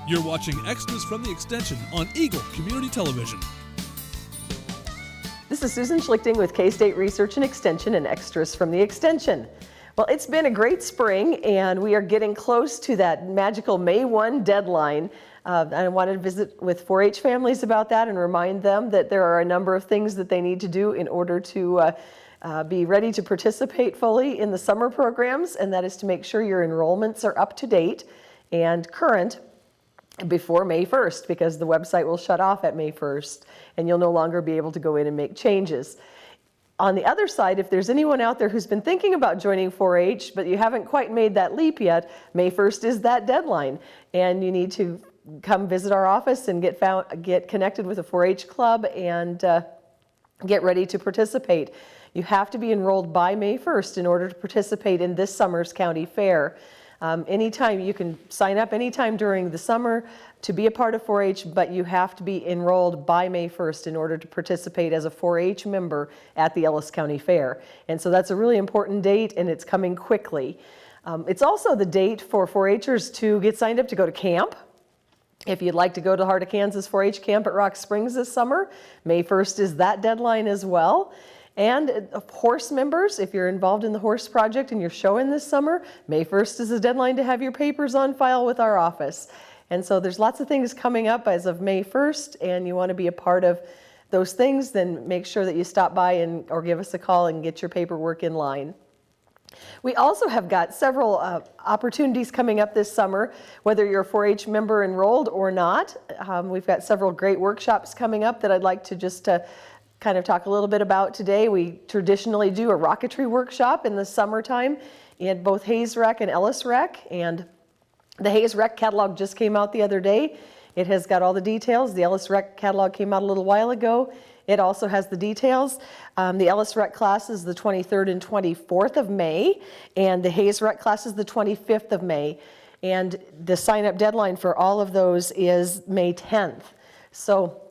You're watching Extras from the Extension on Eagle Community Television. This is Susan Schlichting with K-State Research and Extension and Extras from the Extension. Well, it's been a great spring and we are getting close to that magical May 1 deadline. I wanted to visit with 4-H families about that and remind them that there are a number of things that they need to do in order to be ready to participate fully in the summer programs, and that is to make sure your enrollments are up to date and current before May 1st, because the website will shut off at May 1st and you'll no longer be able to go in and make changes. On the other side, if there's anyone out there who's been thinking about joining 4-H but you haven't quite made that leap yet, May 1st is that deadline and you need to come visit our office and get connected with a 4-H club and get ready to participate. You have to be enrolled by May 1st in order to participate in this summer's county fair. Anytime you can sign up anytime during the summer to be a part of 4-H, but you have to be enrolled by May 1st in order to participate as a 4-H member at the Ellis County Fair. And so that's a really important date and it's coming quickly. It's also the date for 4-Hers to get signed up to go to camp. If you'd like to go to Heart of Kansas 4-H camp at Rock Springs this summer, May 1st is that deadline as well. And horse members, if you're involved in the horse project and you're showing this summer, May 1st is the deadline to have your papers on file with our office. And so there's lots of things coming up as of May 1st, and you want to be a part of those things, then make sure that you stop by or give us a call and get your paperwork in line. We also have got several opportunities coming up this summer, whether you're a 4-H member enrolled or not. We've got several great workshops coming up that I'd like to just kind of talk a little bit about today. We traditionally do a rocketry workshop in the summertime in both Hayes Rec and Ellis Rec, and the Hayes Rec catalog just came out the other day. It has got all the details. The Ellis Rec catalog came out a little while ago. It also has the details. The Ellis Rec class is the 23rd and 24th of May, and the Hayes Rec class is the 25th of May. And the sign-up deadline for all of those is May 10th. So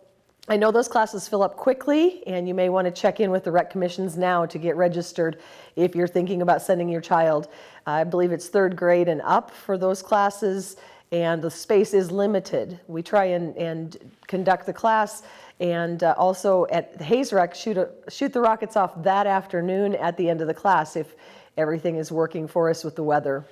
I know those classes fill up quickly, and you may want to check in with the rec commissions now to get registered if you're thinking about sending your child. I believe it's 3rd grade and up for those classes, and the space is limited. We try and conduct the class, and also at the Hayes Rec, shoot the rockets off that afternoon at the end of the class if everything is working for us with the weather.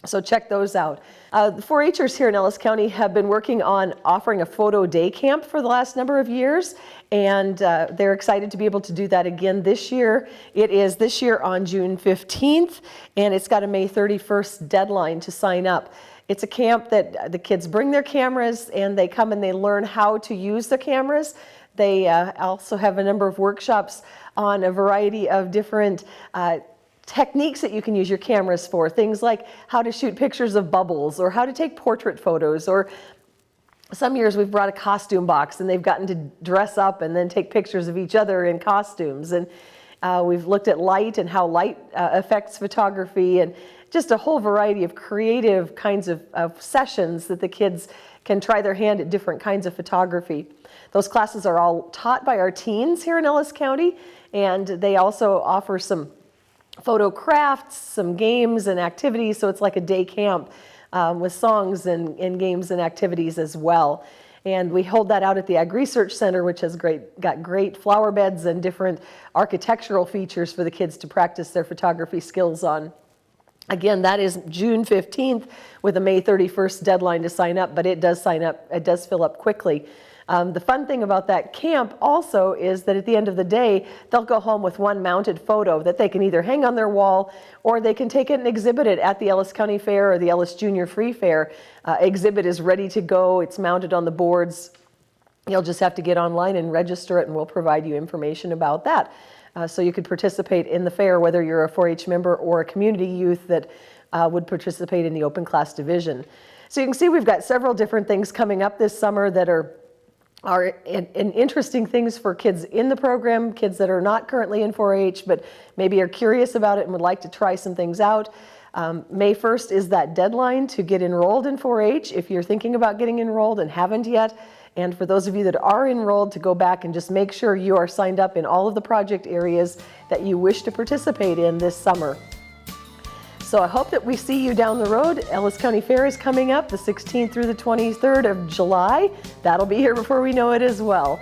So check those out. The 4-Hers here in Ellis County have been working on offering a photo day camp for the last number of years, and they're excited to be able to do that again this year. It is this year on June 15th, and it's got a May 31st deadline to sign up. It's a camp that the kids bring their cameras and they come and they learn how to use the cameras. They also have a number of workshops on a variety of different techniques that you can use your cameras for. Things like how to shoot pictures of bubbles or how to take portrait photos, or some years we've brought a costume box and they've gotten to dress up and then take pictures of each other in costumes. And we've looked at light and how light affects photography, and just a whole variety of creative kinds of sessions that the kids can try their hand at different kinds of photography. Those classes are all taught by our teens here in Ellis County, and they also offer some photo crafts, some games and activities, so it's like a day camp with songs and games and activities as well. And we hold that out at the Ag Research Center, which has got great flower beds and different architectural features for the kids to practice their photography skills on. Again, that is June 15th with a May 31st deadline to sign up, but it does fill up quickly. The fun thing about that camp also is that at the end of the day, they'll go home with one mounted photo that they can either hang on their wall or they can take it and exhibit it at the Ellis County Fair or the Ellis Junior Free Fair. Exhibit is ready to go. It's mounted on the boards. You'll just have to get online and register it, and we'll provide you information about that. So you could participate in the fair whether you're a 4-H member or a community youth that would participate in the open class division. So you can see we've got several different things coming up this summer that are interesting things for kids in the program, kids that are not currently in 4-H but maybe are curious about it and would like to try some things out. May 1st is that deadline to get enrolled in 4-H if you're thinking about getting enrolled and haven't yet. And for those of you that are enrolled, to go back and just make sure you are signed up in all of the project areas that you wish to participate in this summer. So I hope that we see you down the road. Ellis County Fair is coming up the 16th through the 23rd of July. That'll be here before we know it as well.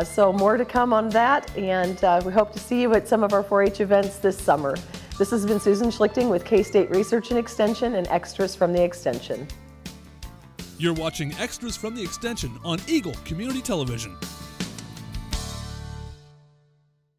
So more to come on that, and we hope to see you at some of our 4-H events this summer. This has been Susan Schlichting with K-State Research and Extension and Extras from the Extension. You're watching Extras from the Extension on Eagle Community Television.